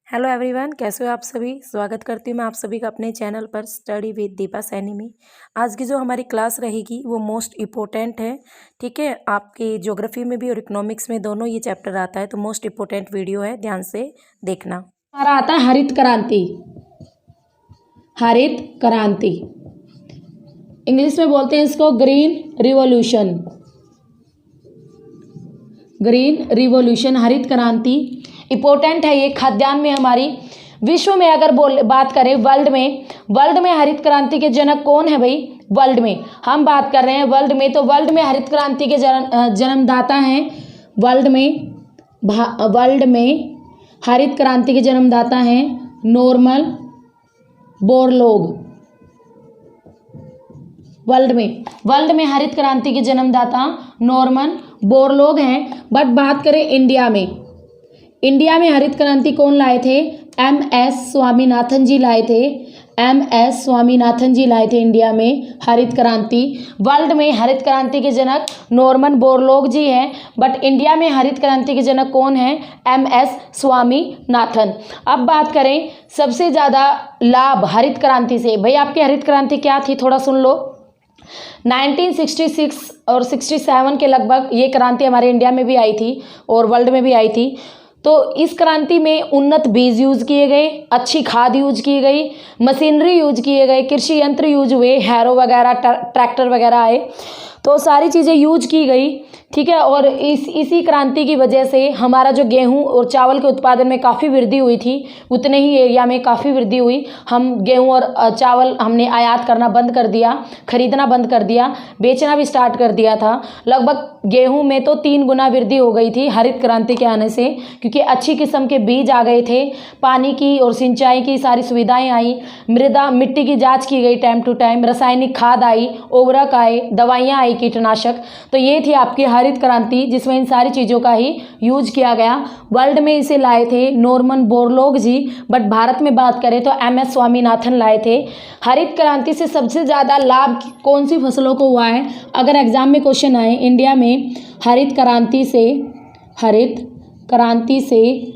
Hello everyone, कैसे हो आप सभी। स्वागत करती हूँ मैं आप सभी का अपने चैनल पर स्टडी विद दीपा सैनी में। आज की जो हमारी क्लास रहेगी वो मोस्ट इम्पोर्टेंट है। ठीक है, आपकी ज्योग्राफी में भी और इकोनॉमिक्स में दोनों ये चैप्टर आता है, तो मोस्ट इम्पोर्टेंट वीडियो है, ध्यान से देखना। हमारा आता है हरित क्रांति। हरित क्रांति इंग्लिश में बोलते हैं इसको ग्रीन रिवॉल्यूशन। ग्रीन रिवॉल्यूशन, हरित क्रांति इम्पोर्टेंट है ये खाद्यान्न में हमारी। विश्व में अगर बात करें वर्ल्ड में हरित क्रांति के जनक कौन है भाई। वर्ल्ड में हम बात कर रहे हैं वर्ल्ड में, तो वर्ल्ड में हरित क्रांति के जन्मदाता हैं। वर्ल्ड में हरित क्रांति के जन्मदाता हैं नॉर्मन बोरलॉग। वर्ल्ड में हरित क्रांति के जन्मदाता नॉर्मन बोरलॉग हैं। बट बात करें इंडिया में हरित क्रांति कौन लाए थे। MS स्वामीनाथन जी लाए थे। MS स्वामीनाथन जी लाए थे इंडिया में हरित क्रांति। वर्ल्ड में हरित क्रांति के जनक नॉर्मन बोरलॉग जी हैं, बट इंडिया में हरित क्रांति के जनक कौन हैं। MS स्वामीनाथन। अब बात करें सबसे ज़्यादा लाभ हरित क्रांति से। भाई आपकी हरित क्रांति क्या थी, थोड़ा सुन लो। 1966 और 67 के लगभग ये क्रांति हमारे इंडिया में भी आई थी और वर्ल्ड में भी आई थी। तो इस क्रांति में उन्नत बीज यूज़ किए गए, अच्छी खाद यूज की गई, मशीनरी यूज किए गए, कृषि यंत्र यूज हुए, हैरो वगैरह, ट्रैक्टर वगैरह आए, तो सारी चीज़ें यूज की गई। ठीक है, और इसी क्रांति की वजह से हमारा जो गेहूं और चावल के उत्पादन में काफ़ी वृद्धि हुई थी, उतने ही एरिया में काफ़ी वृद्धि हुई। हम गेहूं और चावल हमने आयात करना बंद कर दिया, खरीदना बंद कर दिया, बेचना भी स्टार्ट कर दिया था। लगभग गेहूं में तो 3 गुना वृद्धि हो गई थी हरित क्रांति के आने से, क्योंकि अच्छी किस्म के बीज आ गए थे, पानी की और सिंचाई की सारी सुविधाएँ आई, मिट्टी की जाँच की गई टाइम टू टाइम, रासायनिक खाद आई, उर्वरक आए, दवाइयाँ आई, कीटनाशक। तो ये थी आपकी हरित क्रांति, जिसमें इन सारी चीज़ों का ही यूज किया गया। वर्ल्ड में इसे लाए थे Norman Borlaug ji, but Bharat में बात करें तो MS स्वामीनाथन लाए थे। हरित क्रांति से सबसे ज़्यादा लाभ कौन सी फसलों को हुआ है। अगर एग्जाम में क्वेश्चन आए इंडिया में हरित क्रांति से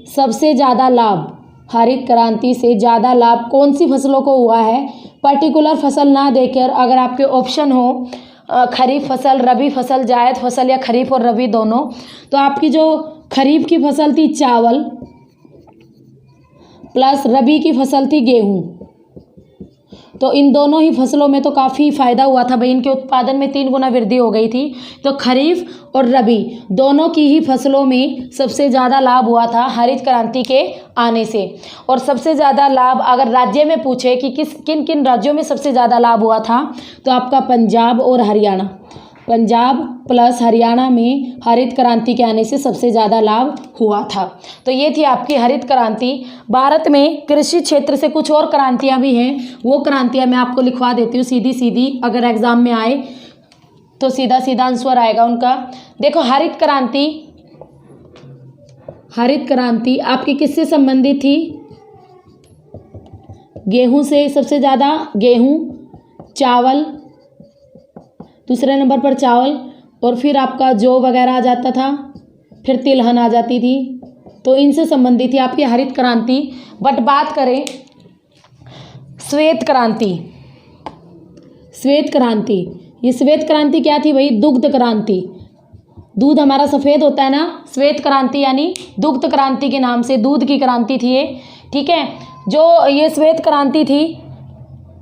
सबसे ज़्यादा लाभ, हरित क्रांति से ज़्यादा लाभ कौन सी फसलों को हुआ है, पर्टिकुलर फसल ना देकर अगर आपके ऑप्शन हो खरीफ फसल, रबी फसल, जायद फसल या खरीफ और रबी दोनों, तो आपकी जो खरीफ की फसल थी चावल प्लस रबी की फसल थी गेहूं, तो इन दोनों ही फसलों में तो काफ़ी फ़ायदा हुआ था भाई। इनके उत्पादन में 3 गुना वृद्धि हो गई थी। तो खरीफ और रबी दोनों की ही फसलों में सबसे ज़्यादा लाभ हुआ था हरित क्रांति के आने से। और सबसे ज़्यादा लाभ अगर राज्य में पूछे कि किन किन राज्यों में सबसे ज़्यादा लाभ हुआ था, तो आपका पंजाब और हरियाणा, पंजाब प्लस हरियाणा में हरित क्रांति के आने से सबसे ज़्यादा लाभ हुआ था। तो ये थी आपकी हरित क्रांति। भारत में कृषि क्षेत्र से कुछ और क्रांतियाँ भी हैं, वो क्रांतियाँ मैं आपको लिखवा देती हूँ सीधी सीधी, अगर एग्जाम में आए तो सीधा सीधा आंसर आएगा उनका। देखो हरित क्रांति आपकी किससे संबंधित थी। गेहूं से सबसे ज़्यादा, गेहूं, चावल, दूसरे नंबर पर चावल, और फिर आपका जौ वगैरह आ जाता था, फिर तिलहन आ जाती थी। तो इनसे संबंधित थी आपकी हरित क्रांति। बट बात करें श्वेत क्रांति, ये श्वेत क्रांति क्या थी भाई। दुग्ध क्रांति, दूध हमारा सफ़ेद होता है ना, श्वेत क्रांति यानी दुग्ध क्रांति के नाम से दूध की क्रांति थी ये। ठीक है, जो ये श्वेत क्रांति थी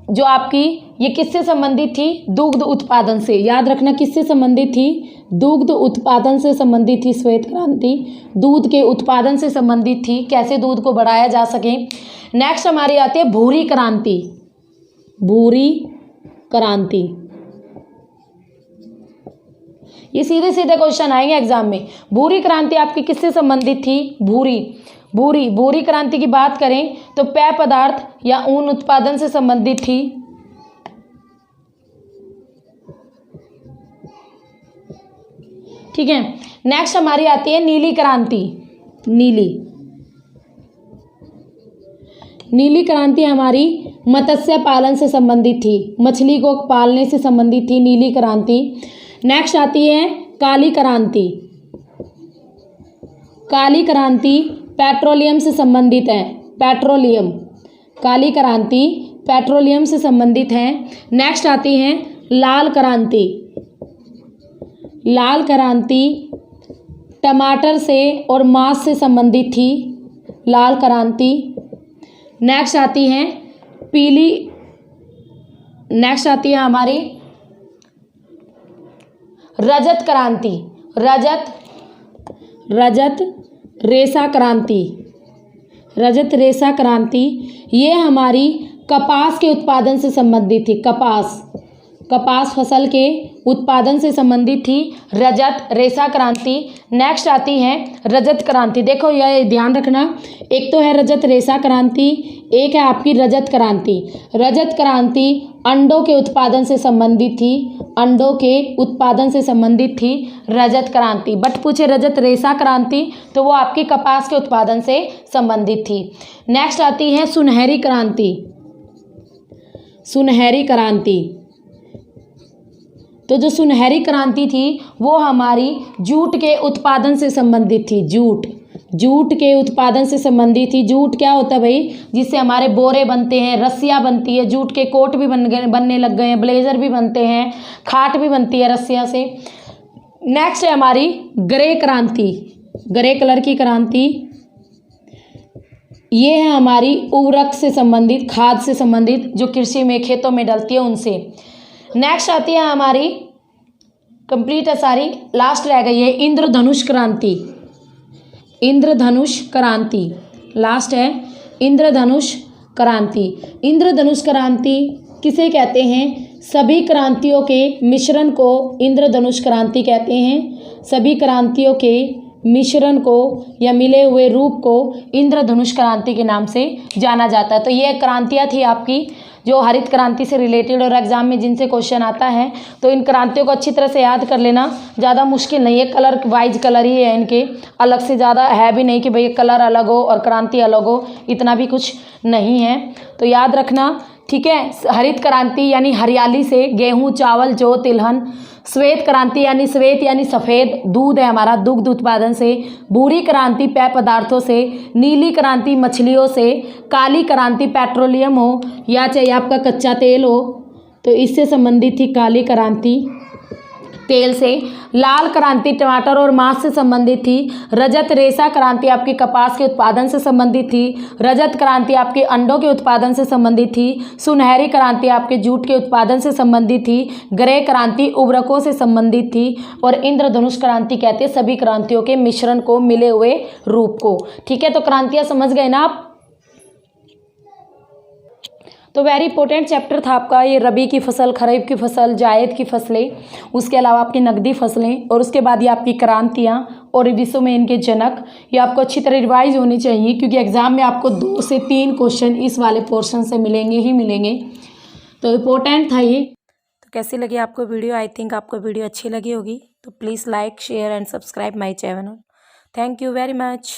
जो आपकी, ये किससे संबंधित थी, दुग्ध उत्पादन से। याद रखना किससे संबंधित थी, दुग्ध उत्पादन से संबंधित थी श्वेत क्रांति, दूध के उत्पादन से संबंधित थी, कैसे दूध को बढ़ाया जा सके। नेक्स्ट हमारी आती है भूरी क्रांति। ये सीधे सीधे क्वेश्चन आएंगे एग्जाम में। भूरी क्रांति आपकी किससे संबंधित थी, भूरी क्रांति की बात करें तो पेय पदार्थ या ऊन उत्पादन से संबंधित थी। ठीक है, नेक्स्ट हमारी आती है नीली क्रांति। नीली क्रांति हमारी मत्स्य पालन से संबंधित थी, मछली को पालने से संबंधित थी नीली क्रांति। नेक्स्ट आती है काली क्रांति पेट्रोलियम से संबंधित है। पेट्रोलियम, काली क्रांति पेट्रोलियम से संबंधित है। नेक्स्ट आती है लाल क्रांति। लाल क्रांति टमाटर से और मांस से संबंधित थी, लाल क्रांति। नेक्स्ट आती है पीली, नेक्स्ट आती है हमारी रजत क्रांति। रजत रेशा क्रांति, रजत रेशा क्रांति ये हमारी कपास के उत्पादन से संबंधित थी। कपास फसल के उत्पादन से संबंधित थी रजत रेशा क्रांति। नेक्स्ट आती है रजत क्रांति। देखो यह ध्यान रखना, एक तो है रजत रेशा क्रांति, एक है आपकी रजत क्रांति। रजत क्रांति अंडों के उत्पादन से संबंधित थी, अंडों के उत्पादन से संबंधित थी रजत क्रांति। बट पूछे रजत रेशा क्रांति तो वो आपकी कपास के उत्पादन से संबंधित थी। नेक्स्ट आती है सुनहरी क्रांति। सुनहरी क्रांति, तो जो सुनहरी क्रांति थी वो हमारी जूट के उत्पादन से संबंधित थी। जूट के उत्पादन से संबंधित थी। जूट क्या होता है भाई, जिससे हमारे बोरे बनते हैं, रस्सियाँ बनती है, जूट के कोट भी बनने लग गए हैं, ब्लेजर भी बनते हैं, खाट भी बनती है रस्सियाँ से। नेक्स्ट है हमारी ग्रे क्रांति, ग्रे कलर की क्रांति। ये है हमारी उर्वरक से संबंधित, खाद से संबंधित, जो कृषि में खेतों में डलती है उनसे। नेक्स्ट आती है हमारी, कंप्लीट है सारी, लास्ट रह गई है इंद्रधनुष क्रांति। इंद्रधनुष क्रांति लास्ट है, इंद्रधनुष क्रांति। इंद्रधनुष क्रांति किसे कहते हैं? सभी क्रांतियों के मिश्रण को इंद्रधनुष क्रांति कहते हैं। सभी क्रांतियों के मिश्रण को या मिले हुए रूप को इंद्रधनुष क्रांति के नाम से जाना जाता है। तो ये क्रांतियाँ थी आपकी जो हरित क्रांति से रिलेटेड और एग्जाम में जिनसे क्वेश्चन आता है। तो इन क्रांतियों को अच्छी तरह से याद कर लेना, ज़्यादा मुश्किल नहीं है, कलर वाइज कलर ही है इनके, अलग से ज़्यादा है भी नहीं कि भाई कलर अलग हो और क्रांति अलग हो, इतना भी कुछ नहीं है। तो याद रखना, ठीक है। हरित क्रांति यानी हरियाली से, गेहूँ, चावल, जौ, तिलहन। श्वेत क्रांति यानी सफ़ेद, दूध है हमारा, दुग्ध उत्पादन से। भूरी क्रांति पेय पदार्थों से। नीली क्रांति मछलियों से। काली क्रांति पेट्रोलियम हो या चाहे आपका कच्चा तेल हो तो इससे संबंधित थी काली क्रांति, तेल से। लाल क्रांति टमाटर और मांस से संबंधित थी। रजत रेशा क्रांति आपकी कपास के उत्पादन से संबंधित थी। रजत क्रांति आपके अंडों के उत्पादन से संबंधित थी। सुनहरी क्रांति आपके जूट के उत्पादन से संबंधित थी। ग्रे क्रांति उर्वरकों से संबंधित थी। और इंद्रधनुष क्रांति कहते हैं सभी क्रांतियों के मिश्रण को, मिले हुए रूप को। ठीक है, तो क्रांतियाँ समझ गए ना आप। तो वेरी इंपॉर्टेंट चैप्टर था आपका ये, रबी की फसल, खरीफ की फसल, जायद की फसलें, उसके अलावा आपकी नकदी फसलें, और उसके बाद ये आपकी क्रांतियाँ और विश्व में इनके जनक। ये आपको अच्छी तरह रिवाइज होनी चाहिए क्योंकि एग्जाम में आपको 2 से 3 क्वेश्चन इस वाले पोर्शन से मिलेंगे ही मिलेंगे। तो इम्पोर्टेंट था ये। तो कैसी लगी आपको वीडियो? आई थिंक आपको वीडियो अच्छी लगी होगी। तो please like, share and subscribe my channel. Thank you very much.